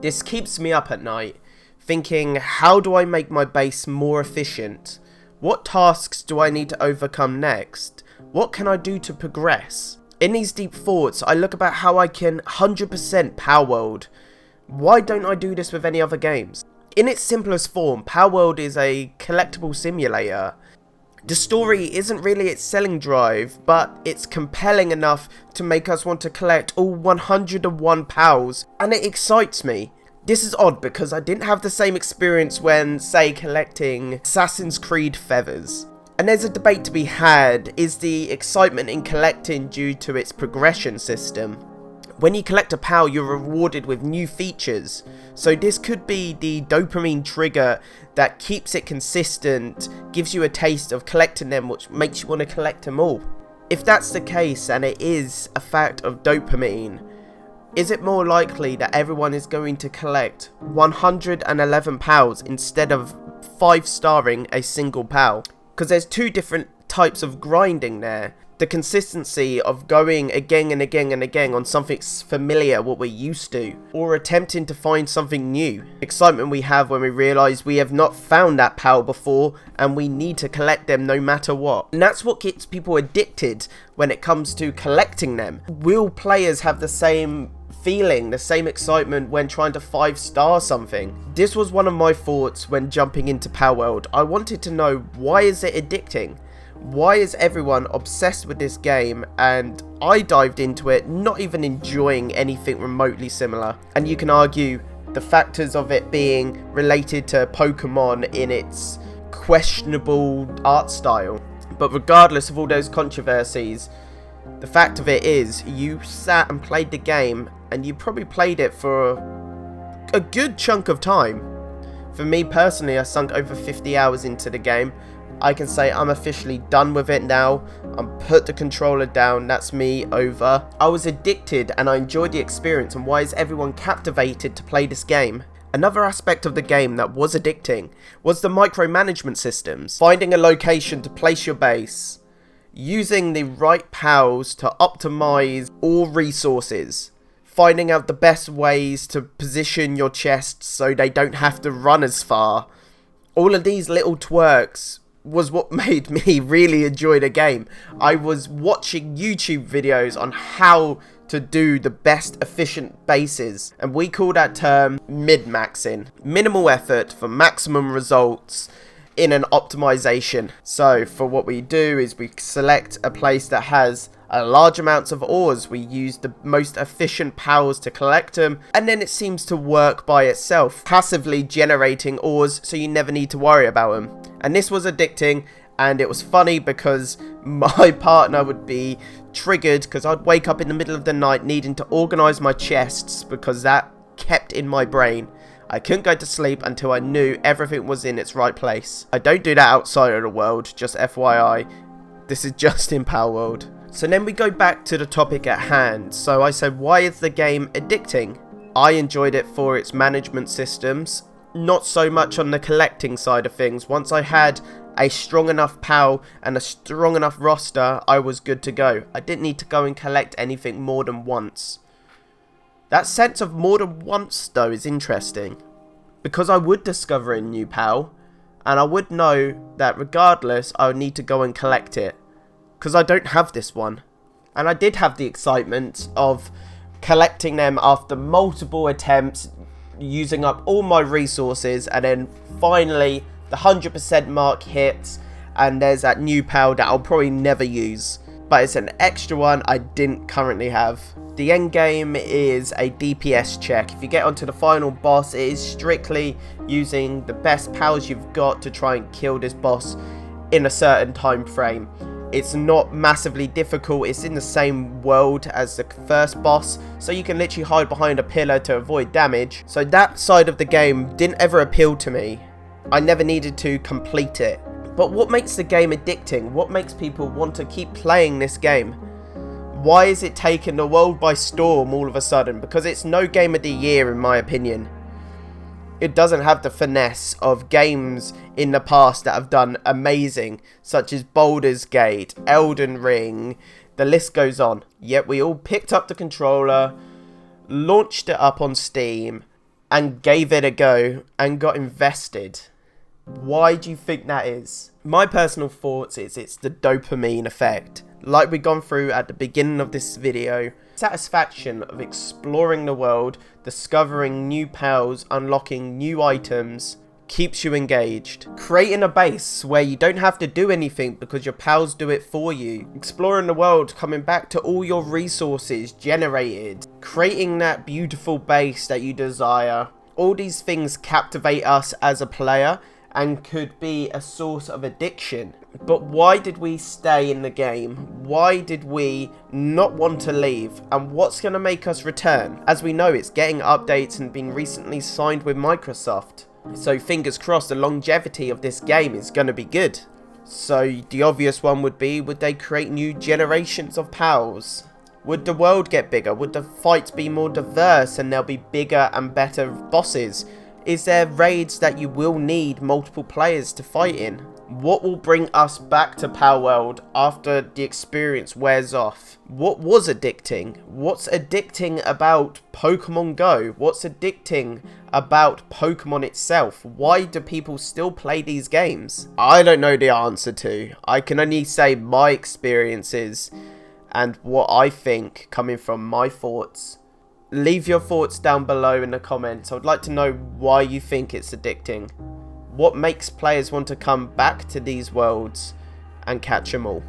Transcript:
This keeps me up at night, thinking, how do I make my base more efficient? What tasks do I need to overcome next? What can I do to progress? In these deep thoughts, I look about how I can 100% Palworld. Why don't I do this with any other games? In its simplest form, Palworld is a collectible simulator. The story isn't really its selling drive, but it's compelling enough to make us want to collect all 101 pals, and it excites me. This is odd because I didn't have the same experience when, say, collecting Assassin's Creed feathers. And there's a debate to be had, is the excitement in collecting due to its progression system? When you collect a pal, you're rewarded with new features, so this could be the dopamine trigger that keeps it consistent, gives you a taste of collecting them, which makes you want to collect them all. If that's the case, and it is a fact of dopamine, is it more likely that everyone is going to collect 111 pals instead of 5-starring a single pal? Because there's two different types of grinding there. The consistency of going again and again and again on something familiar, what we're used to, or attempting to find something new. Excitement we have when we realise we have not found that pal before and we need to collect them no matter what. And that's what gets people addicted when it comes to collecting them. Will players have the same feeling, the same excitement when trying to 5-star something? This was one of my thoughts when jumping into Palworld. I wanted to know, why is it addicting? Why is everyone obsessed with this game? And I dived into it not even enjoying anything remotely similar. And you can argue the factors of it being related to Pokemon in its questionable art style. But regardless of all those controversies, the fact of it is, you sat and played the game, and you probably played it for a good chunk of time. For me personally, I sunk over 50 hours into the game. I can say I'm officially done with it now. I'm put the controller down, that's me, over. I was addicted and I enjoyed the experience, and why is everyone captivated to play this game? Another aspect of the game that was addicting was the micromanagement systems. Finding a location to place your base, using the right pals to optimize all resources, finding out the best ways to position your chests so they don't have to run as far. All of these little twerks was what made me really enjoy the game. I was watching YouTube videos on how to do the best efficient bases, and we call that term min-maxing. Minimal effort for maximum results in an optimization. So for what we do is we select a place that has a large amounts of ores, we use the most efficient pals to collect them, and then it seems to work by itself, passively generating ores so you never need to worry about them. And this was addicting, and it was funny because my partner would be triggered because I'd wake up in the middle of the night needing to organize my chests, because that kept in my brain. I couldn't go to sleep until I knew everything was in its right place. I don't do that outside of the world, just FYI. This is just in Palworld. So then we go back to the topic at hand. So I said, why is the game addicting? I enjoyed it for its management systems, not so much on the collecting side of things. Once I had a strong enough pal and a strong enough roster, I was good to go. I didn't need to go and collect anything more than once. That sense of more than once though is interesting, because I would discover a new pal and I would know that regardless I would need to go and collect it, because I don't have this one. And I did have the excitement of collecting them after multiple attempts, using up all my resources, and then finally the 100% mark hits and there's that new pal that I'll probably never use, but it's an extra one I didn't currently have. The end game is a DPS check. If you get onto the final boss, it is strictly using the best pals you've got to try and kill this boss in a certain time frame. It's not massively difficult, it's in the same world as the first boss, so you can literally hide behind a pillar to avoid damage. So that side of the game didn't ever appeal to me. I never needed to complete it. But what makes the game addicting? What makes people want to keep playing this game? Why is it taking the world by storm all of a sudden? Because it's no game of the year in my opinion. It doesn't have the finesse of games in the past that have done amazing, such as Baldur's Gate, Elden Ring, the list goes on. Yet we all picked up the controller, launched it up on Steam, and gave it a go and got invested. Why do you think that is? My personal thoughts is it's the dopamine effect. Like we've gone through at the beginning of this video, satisfaction of exploring the world, discovering new pals, unlocking new items, keeps you engaged. Creating a base where you don't have to do anything because your pals do it for you. Exploring the world, coming back to all your resources generated. Creating that beautiful base that you desire. All these things captivate us as a player and could be a source of addiction. But why did we stay in the game? Why did we not want to leave? And what's going to make us return? As we know, it's getting updates and being recently signed with Microsoft. So fingers crossed the longevity of this game is going to be good. So the obvious one would be, would they create new generations of pals? Would the world get bigger? Would the fights be more diverse and there'll be bigger and better bosses? Is there raids that you will need multiple players to fight in? What will bring us back to Palworld after the experience wears off? What was addicting? What's addicting about Pokemon Go? What's addicting about Pokemon itself? Why do people still play these games? I don't know the answer to. I can only say my experiences and what I think coming from my thoughts. Leave your thoughts down below in the comments. I would like to know why you think it's addicting. What makes players want to come back to these worlds and catch them all?